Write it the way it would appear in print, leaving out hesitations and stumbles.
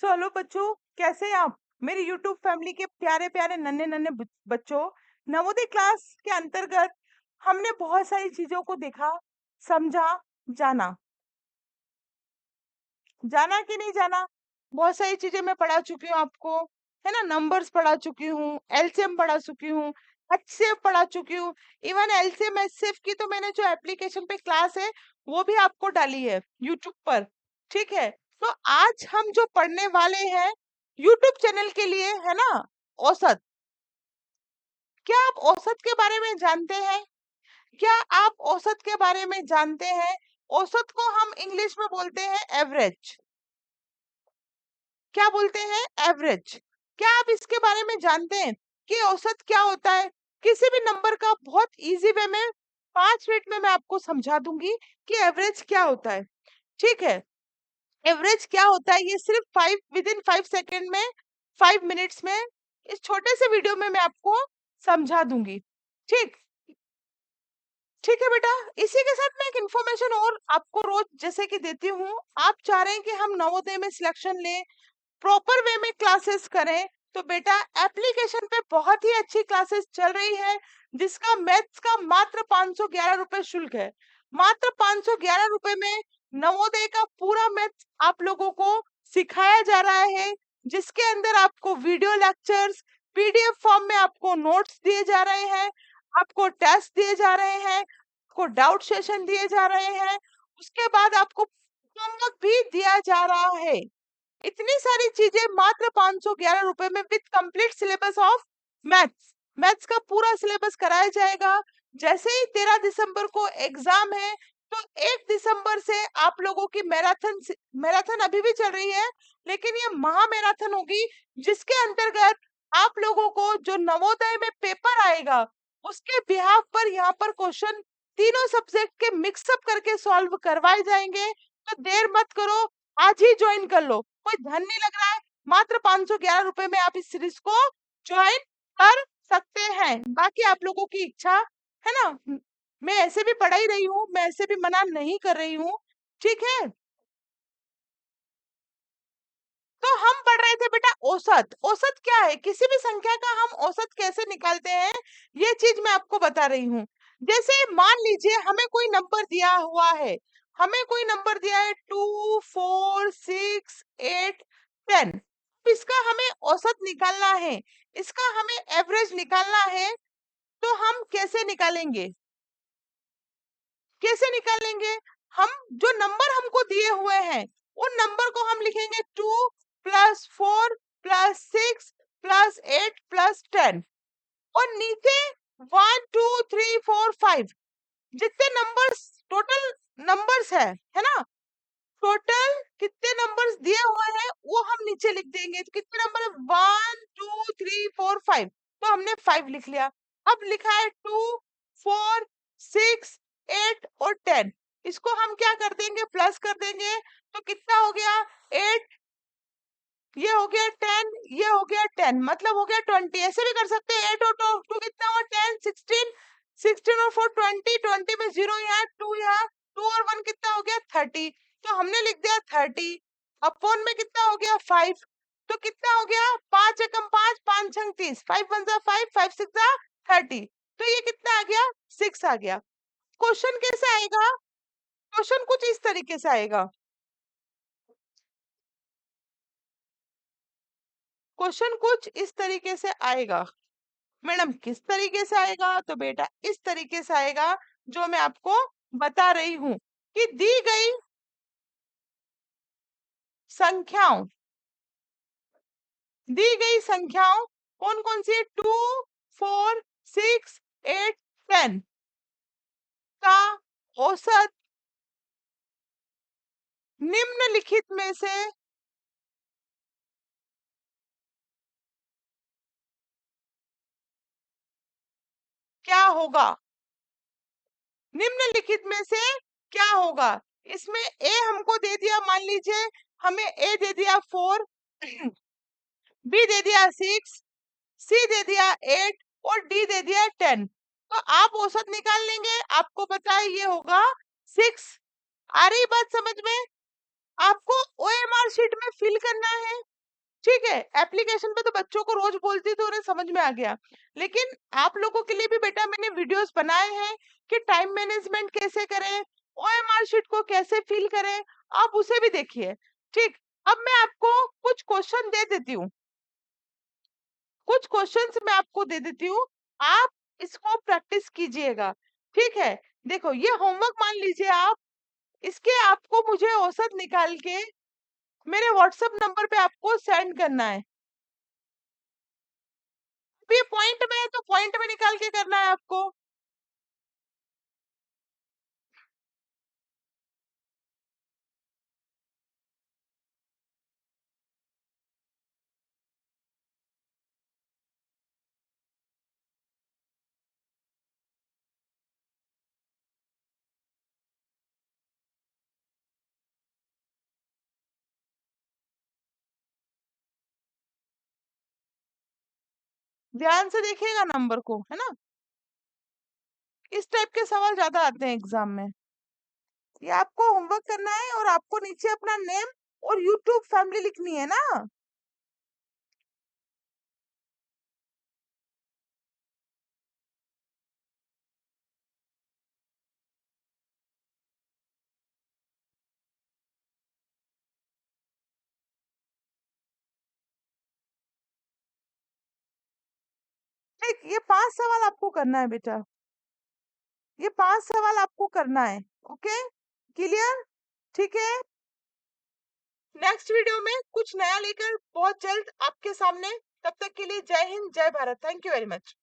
Hello बच्चों, कैसे हैं आप? मेरी यूट्यूब फैमिली के प्यारे प्यारे नन्हे नन्हे बच्चों, नवोदय क्लास के अंतर्गत हमने बहुत सारी चीजों को देखा, समझा, जाना। जाना कि नहीं जाना? बहुत सारी चीजें मैं पढ़ा चुकी हूँ आपको, है ना। नंबर्स पढ़ा चुकी हूँ, एलसीएम पढ़ा चुकी हूँ, एचसीएफ पढ़ा चुकी हूँ। इवन एलसीएम एचसीएफ की तो मैंने जो एप्लीकेशन पे क्लास है वो भी आपको डाली है यूट्यूब पर। ठीक है, तो आज हम जो पढ़ने वाले हैं यूट्यूब चैनल के लिए, है ना, औसत। क्या आप औसत के बारे में जानते हैं? क्या आप औसत के बारे में जानते हैं? औसत को हम इंग्लिश में बोलते हैं एवरेज। क्या बोलते हैं? एवरेज। क्या आप इसके बारे में जानते हैं कि औसत क्या होता है? किसी भी नंबर का बहुत इजी वे में 5 मिनट में मैं आपको समझा दूंगी कि एवरेज क्या होता है। ठीक है, एवरेज क्या होता है ये सिर्फ 5 सेकेंड में, 5 मिनट्स में, इस छोटे से वीडियो में मैं आपको समझा दूंगी। ठीक, ठीक है बेटा। इसी के साथ मैं एक इन्फॉर्मेशन और आपको रोज जैसे कि देती हूँ। आप चाह रहे हैं कि हम नवोदय में सिलेक्शन लें, प्रॉपर वे में क्लासेस करें, तो बेटा एप्लीकेशन पे बहुत ही अच्छी क्लासेस चल रही है जिसका मैथ्स का मात्र 511 रुपए शुल्क है। मात्र 511 रुपए में नवोदय का पूरा मैथ्स आप लोगों को सिखाया जा रहा है, जिसके अंदर आपको वीडियो लेक्चर्स पीडीएफ फॉर्म में आपको नोट्स दिए जा रहे हैं, आपको टेस्ट दिए जा रहे हैं, आपको डाउट सेशन दिए जा रहे हैं, उसके बाद आपको होमवर्क भी दिया जा रहा है। इतनी सारी चीजें मात्र 511 रुपए में with complete syllabus of maths. Maths का पूरा सिलेबस कराया जाएगा। जैसे ही 13 दिसंबर को एग्जाम है, तो 1 दिसंबर से आप लोगों की मैराथन मैराथन अभी भी चल रही है, लेकिन ये महा मैराथन होगी जिसके अंतर्गत आप लोगों को जो नवोदय में पेपर आएगा उसके बिहाफ पर यहाँ पर क्वेश्चन तीनों सब्जेक्ट के मिक्सअप करके सॉल्व करवाए जाएंगे। तो देर मत करो, आज ही ज्वाइन कर लो। कोई धन नहीं लग रहा है, मात्र 511 रुपए में आप इस सीरीज को ज्वाइन कर सकते हैं। बाकी आप लोगों की इच्छा, है ना। मैं ऐसे भी पढ़ा ही रही हूँ, मैं ऐसे भी मना नहीं कर रही हूँ। ठीक है, तो हम पढ़ रहे थे बेटा औसत। औसत क्या है? किसी भी संख्या का हम औसत कैसे निकालते हैं ये चीज मैं आपको बता रही हूँ। जैसे मान लीजिए हमें कोई नंबर दिया हुआ है, हमें कोई नंबर दिया है 2, 4, 6, 8, 10। इसका हमें औसत निकालना है, इसका हमें एवरेज निकालना है। तो हम कैसे निकालेंगे? कैसे निकालेंगे? हम जो नंबर हमको दिए हुए हैं उन नंबर को हम लिखेंगे 2 + 4 + 6 + 8 + 10, और नीचे 1 2 3 4 5 जितने नंबर्स टोटल नंबर्स है ना। टोटल कितने नंबर्स दिए हुए हैं वो हम नीचे लिख देंगे। तो कितने नंबर है? 1 2 3 4 5। तो हमने 5 लिख लिया। अब लिखा है 2 4 6 8 और 10। इसको हम क्या कर देंगे? प्लस कर देंगे। तो कितना हो गया? 8, ये हो गया 10, ये हो गया 10, मतलब हो गया 20। ऐसे भी कर सकते हैं। 8 और 2 कितना हुआ? 10, 16, 16 और 4 20, 20 में 0 यहाँ, 2 यहाँ, 2 और 1 कितना हो गया? 30। तो हमने लिख दिया 30। अपॉन में कितना हो गया? 5। तो कितना हो गया? 5 एकम 5, 5 छंग 30, 5 1 जा 5, 5 6 जा 30। तो ये कितना आ गया? 6 आ गया। क्वेश्चन कैसे आएगा? क्वेश्चन कुछ इस तरीके से आएगा। क्वेश्चन कुछ इस तरीके से आएगा। मैडम किस तरीके से आएगा? तो बेटा इस तरीके से आएगा जो मैं आपको बता रही हूं कि दी गई संख्याओं, दी गई संख्याओं कौन कौन सी है? 2 4 6 8 10 का औसत निम्नलिखित में से क्या होगा? निम्नलिखित में से क्या होगा? इसमें ए हमको दे दिया, मान लीजिए हमें ए दे दिया 4, बी दे दिया 6, सी दे दिया 8 और डी दे दिया 10। तो आप औसत निकाल लेंगे। आपको पता है ये होगा 6। आ रही बात समझ में? आपको ओएमआर मार्कशीट में फिल करना है, ठीक है। एप्लीकेशन पे तो बच्चों को रोज बोलती तो उन्हें समझ में आ गया, लेकिन आप लोगों के लिए भी बेटा मैंने वीडियोस बनाए हैं कि टाइम मैनेजमेंट कैसे करें, ओएमआर शीट को कैसे फिल करें, आप उसे भी देखिए, ठीक। अब मैं आपको कुछ क्वेश्चन दे देती हूँ, कुछ क्वेश्चंस मैं आपको दे देती हूँ, आप इसको प्रैक्टिस कीजिएगा, ठीक है। देखो ये होमवर्क मान लीजिए आप, इसके आपको मुझे औसत निकाल के मेरे व्हाट्सएप नंबर पे आपको सेंड करना है। अब ये पॉइंट में है तो पॉइंट में निकाल के करना है आपको। ध्यान से देखिएगा नंबर को, है ना। इस टाइप के सवाल ज्यादा आते हैं एग्जाम में। ये आपको होमवर्क करना है और आपको नीचे अपना नेम और यूट्यूब फैमिली लिखनी है ना। ठीक, ये 5 सवाल आपको करना है बेटा, ये 5 सवाल आपको करना है। ओके, क्लियर, ठीक है। नेक्स्ट वीडियो में कुछ नया लेकर बहुत जल्द आपके सामने, तब तक के लिए जय हिंद जय Bharat, thank you very much.